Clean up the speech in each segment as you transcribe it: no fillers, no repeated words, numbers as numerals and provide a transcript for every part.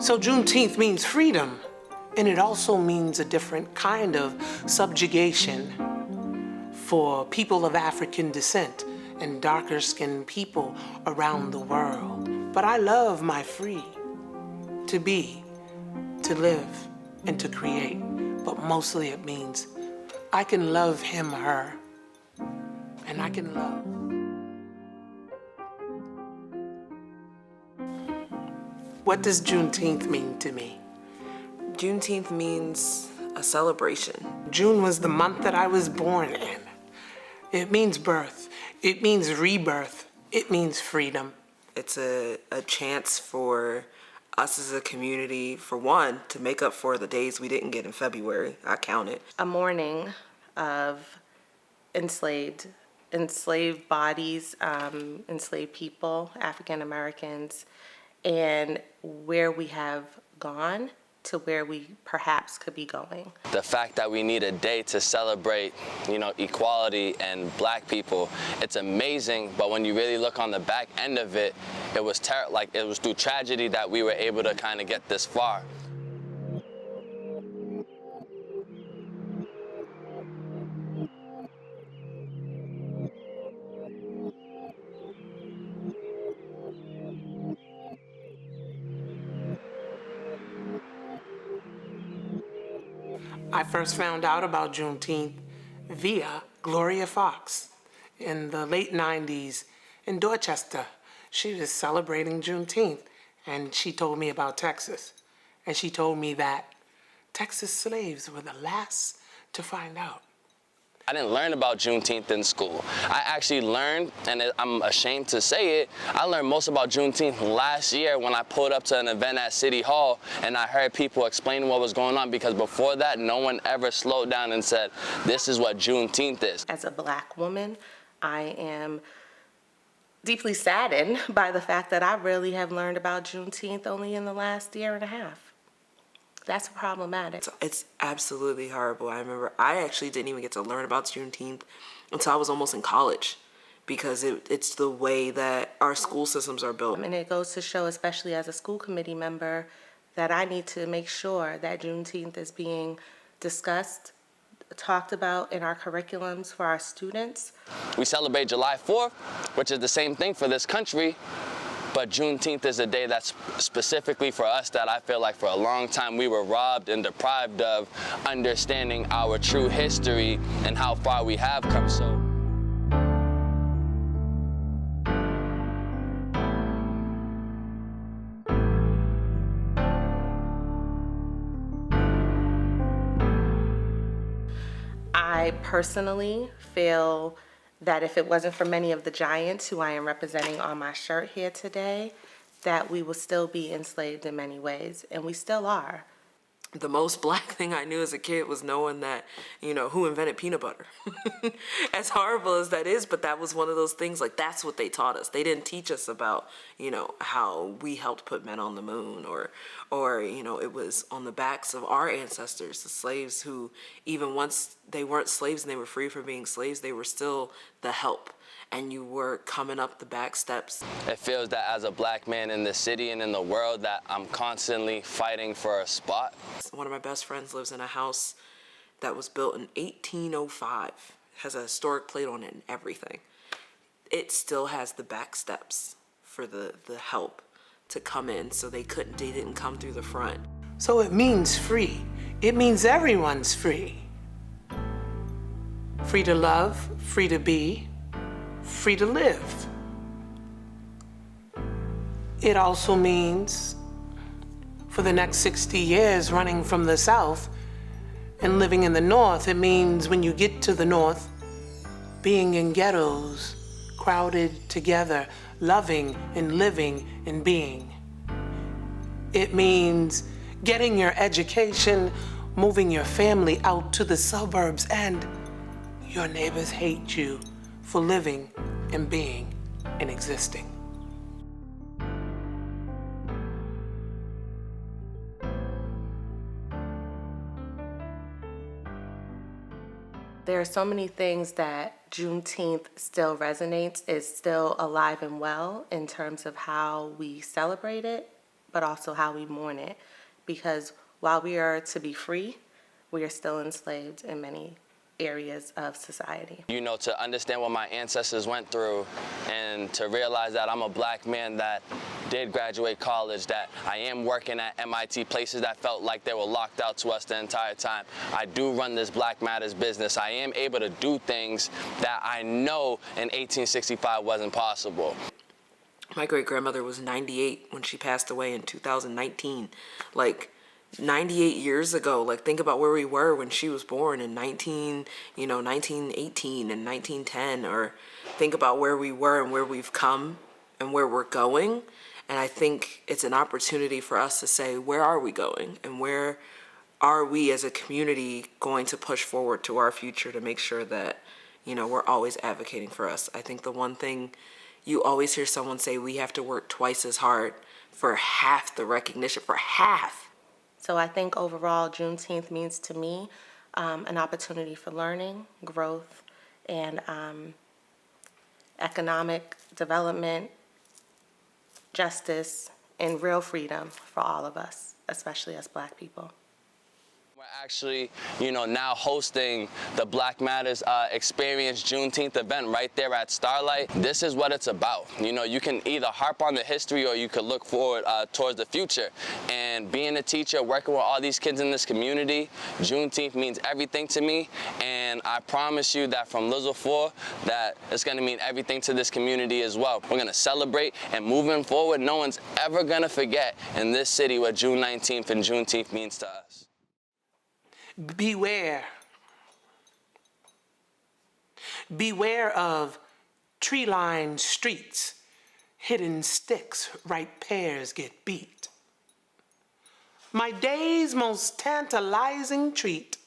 So Juneteenth means freedom, and it also means a different kind of subjugation for people of African descent and darker-skinned people around the world. But I love my free to be, to live, and to create. But mostly it means I can love him, her, and I can love. What does Juneteenth mean to me? Juneteenth means a celebration. June was the month that I was born in. It means birth. It means rebirth. It means freedom. It's a chance for us as a community, for one, to make up for the days we didn't get in February. I counted. A mourning of enslaved bodies, enslaved people, African Americans, and where we have gone to where we perhaps could be going. The fact that we need a day to celebrate, equality and black people, it's amazing, but when you really look on the back end of it, it was it was through tragedy that we were able to kind of get this far. I first found out about Juneteenth via Gloria Fox in the late 90s in Dorchester. She was celebrating Juneteenth, and she told me about Texas. And she told me that Texas slaves were the last to find out. I didn't learn about Juneteenth in school. I actually learned, and I'm ashamed to say it, I learned most about Juneteenth last year when I pulled up to an event at City Hall and I heard people explaining what was going on, because before that, no one ever slowed down and said, this is what Juneteenth is. As a black woman, I am deeply saddened by the fact that I really have learned about Juneteenth only in the last year and a half. That's problematic. It's absolutely horrible. I remember I actually didn't even get to learn about Juneteenth until I was almost in college, because it's the way that our school systems are built. And it goes to show, especially as a school committee member, that I need to make sure that Juneteenth is being discussed, talked about in our curriculums for our students. We celebrate July 4th, which is the same thing for this country, but Juneteenth is a day that's specifically for us that I feel like for a long time we were robbed and deprived of understanding our true history and how far we have come. So I personally feel that if it wasn't for many of the giants who I am representing on my shirt here today, that we will still be enslaved in many ways, and we still are. The most black thing I knew as a kid was knowing that, who invented peanut butter. As horrible as that is, but that was one of those things, like, that's what they taught us. They didn't teach us about, how we helped put men on the moon, or it was on the backs of our ancestors, the slaves who, even once they weren't slaves and they were free from being slaves, they were still the help. And you were coming up the back steps. It feels that as a black man in the city and in the world that I'm constantly fighting for a spot. One of my best friends lives in a house that was built in 1805. Has a historic plate on it and everything. It still has the back steps for the help to come in, so they didn't come through the front. So it means free. It means everyone's free. Free to love, free to be, free to live. It also means for the next 60 years running from the South and living in the North, it means when you get to the North, being in ghettos, crowded together, loving and living and being. It means getting your education, moving your family out to the suburbs, and your neighbors hate you for living and being and existing. There are so many things that Juneteenth still resonates, is still alive and well in terms of how we celebrate it, but also how we mourn it. Because while we are to be free, we are still enslaved in many areas of society. You know, to understand what my ancestors went through and to realize that I'm a black man that did graduate college, that I am working at MIT, places that felt like they were locked out to us the entire time. I do run this Black Matters business. I am able to do things that I know in 1865 wasn't possible. My great-grandmother was 98 when she passed away in 2019. Like, 98 years ago. Like, think about where we were when she was born in 1918 and 1910, or think about where we were and where we've come and where we're going. And I think it's an opportunity for us to say, where are we going? And where are we as a community going to push forward to our future to make sure that, we're always advocating for us? I think the one thing you always hear someone say, we have to work twice as hard for half the recognition, for half. So I think overall, Juneteenth means to me an opportunity for learning, growth, and economic development, justice, and real freedom for all of us, especially as Black people. We're actually, now hosting the Black Matters Experience Juneteenth event right there at Starlight. This is what it's about. You can either harp on the history or you could look forward towards the future. And being a teacher, working with all these kids in this community, Juneteenth means everything to me. And I promise you that from Lizzle 4, that it's going to mean everything to this community as well. We're going to celebrate, and moving forward, no one's ever going to forget in this city what June 19th and Juneteenth means to us. Beware. Beware of tree-lined streets, hidden sticks, ripe pears get beat. My day's most tantalizing treat.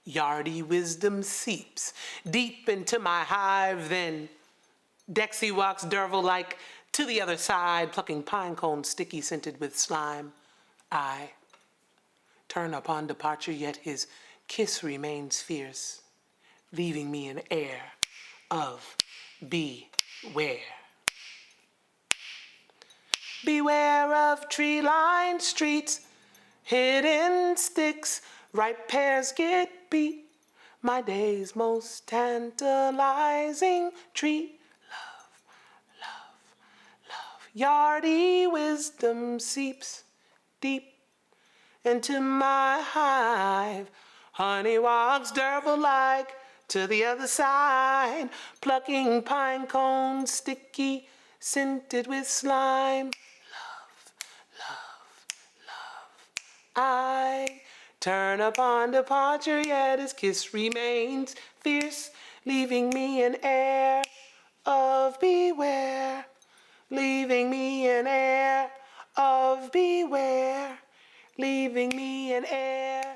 Yardy wisdom seeps deep into my hive, then Dexy walks Derville-like to the other side, plucking pine cones sticky scented with slime. I turn upon departure, yet his kiss remains fierce, leaving me an air of beware. Beware of tree-lined streets, hidden sticks, ripe pears get beat. My day's most tantalizing treat. Love, love, love. Yardy wisdom seeps deep into my hive. Honey walks Derville-like to the other side, plucking pine cones sticky, scented with slime. Love, love, love. I turn upon departure, yet his kiss remains fierce, leaving me an air of beware, leaving me an air of beware, leaving me an air